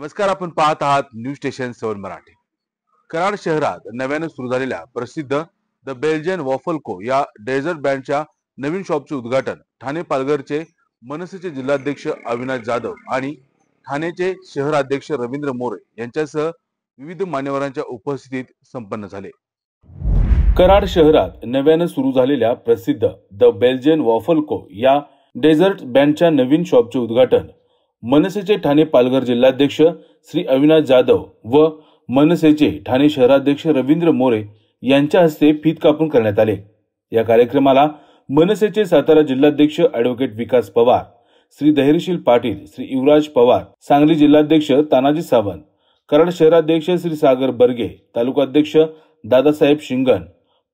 नमस्कार, आपण पाहत आहात न्यूज स्टेशन 7 मराठी। कराड शहरात नव्याने सुरू झालेल्या प्रसिद्ध द बेल्जियन वॉफल को या डेझर्ट बँडच्या नवीन शॉपचे उद्घाटन ठाणे पालघरचे मनसेचे जिल्हाध्यक्ष अविनाश जाधव आणि ठाणेचे शहराध्यक्ष रवींद्र मोरे यांच्यासह विविध मान्यवरांच्या उपस्थितीत संपन्न झाले। कराड शहरात नव्याने सुरू झालेल्या प्रसिद्ध द बेल्जियन वॉफल को या डेझर्ट बँडच्या नवीन शॉपचे उद्घाटन मनसेचे ठाणे पालघर जिल्हाध्यक्ष श्री अविनाश जाधव व मनसेचे ठाणे शहराध्यक्ष रवींद्र मोरे यांच्या हस्ते फीत कापून करण्यात आले। या कार्यक्रमाला मनसेचे सातारा जिल्हाध्यक्ष ॲडव्होकेट विकास पवार, श्री धैर्यशील पाटील, श्री युवराज पवार, सांगली जिल्हाध्यक्ष तानाजी सावंत, कराड शहराध्यक्ष श्री सागर बर्गे, तालुकाध्यक्ष दादासाहेब शिंगण,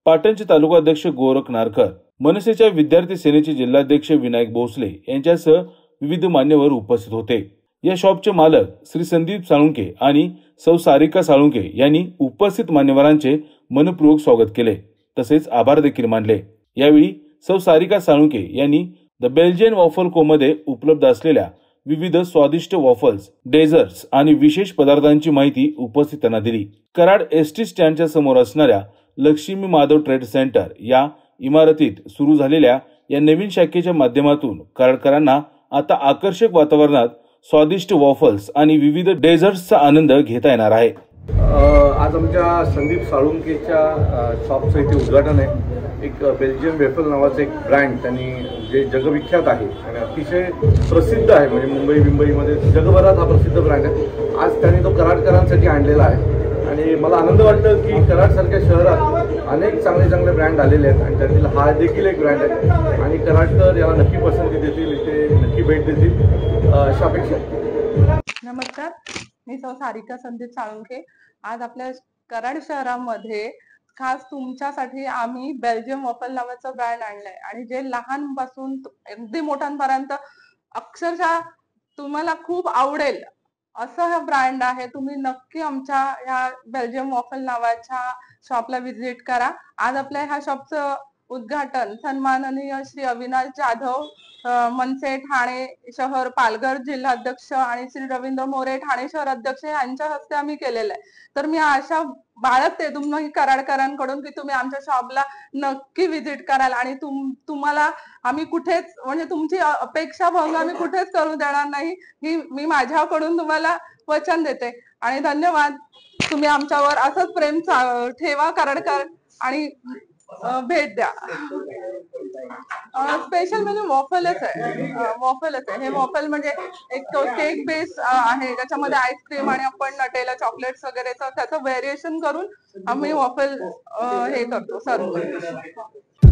पाटणचे तालुकाध्यक्ष गोरख नारकर, मनसेच्या विद्यार्थी सेनेचे जिल्हाध्यक्ष विनायक भोसले यांच्यासह विविध मान्यवर उपस्थित होते। या शॉपचे मालक श्री संदीप साळुंके आणि सौ सारिका साळुंके यांनी उपस्थित मान्यवरांचे मनपूर्वक स्वागत केले, तसेच आभार देखील मानले। यावेळी सौ सारिका साळुंके यांनी द बेल्जियन वॉफल को मध्ये उपलब्ध असलेल्या विविध स्वादिष्ट वॉफल्स, डेझर्ट्स आणि विशेष पदार्थांची माहिती उपस्थितांना दिली। कराड एसटी स्टँडच्या समोर असणाऱ्या लक्ष्मी माधव ट्रेड सेंटर या इमारतीत सुरू झालेल्या या नवीन शाखेच्या माध्यमातून कराडकरांना आता आकर्षक वातावरणात स्वादिष्ट वॉफल्स आणि विविध डेझर्ट्सचा आनंद घेता येणार आहे। आज आमच्या संदीप साळुंकेच्या शॉपचं इथे उद्घाटन आहे। एक बेल्जियन वेफल नावाचं एक ब्रँड त्यांनी जे जगविख्यात आहे आणि अतिशय प्रसिद्ध आहे, म्हणजे मुंबईमध्ये जगभरात हा प्रसिद्ध ब्रँड आहे। आज त्यांनी तो कराडकरांसाठी आणलेला आहे आणि मला आनंद वाटतो की कराडसारख्या शहरात अनेक चांगले ब्रँड आलेले आहेत आणि त्यातील हा देखील एक ब्रँड आहे आणि कराडकर याला नक्की पसंती देतील, इथे नक्की भेट देतील अशा अपेक्षा। नमस्कार, मी सौ सारिका संदीप साळुंके। आज आपल्या कराड शहरामध्ये खास तुमच्यासाठी आम्ही बेल्जियम वॉफल नावाचं ब्रँड आणलंय आणि जे लहानपासून अगदी मोठ्यांपर्यंत अक्षरशः तुम्हाला खूप आवडेल असं हा ब्रँड आहे। तुम्ही नक्की आमच्या ह्या बेल्जियम वॉफल नावाच्या शॉपला व्हिजिट करा। आज आपल्या ह्या शॉपचं उद्घाटन सन्माननीय श्री अविनाश जाधव, मनसे ठाणे शहर पालघर जिल्हाध्यक्ष आणि श्री रवींद्र मोरे ठाणे शहर अध्यक्ष यांच्या हस्ते आम्ही केलेलं आहे। तर मी आशा बाळगते तुम्ही कराडकरांकडून की तुम्ही आमच्या शॉपला नक्की व्हिजिट कराल आणि तुम्हाला आम्ही कुठेच म्हणजे तुमची अपेक्षा भंग आम्ही कुठेच करू देणार नाही, ही मी माझ्याकडून तुम्हाला वचन देते। आणि धन्यवाद, तुम्ही आमच्यावर असंच प्रेम ठेवा कराडकर आणि भेट द्या। स्पेशल म्हणजे वॉफलच आहे। हे वॉफल म्हणजे एक तो केक बेस आहे, त्याच्यामध्ये आईस्क्रीम आणि आपण नटेला चॉकलेट्स वगैरे त्याचं व्हेरिएशन करून आम्ही वॉफल हे करतो, सर्व करतो।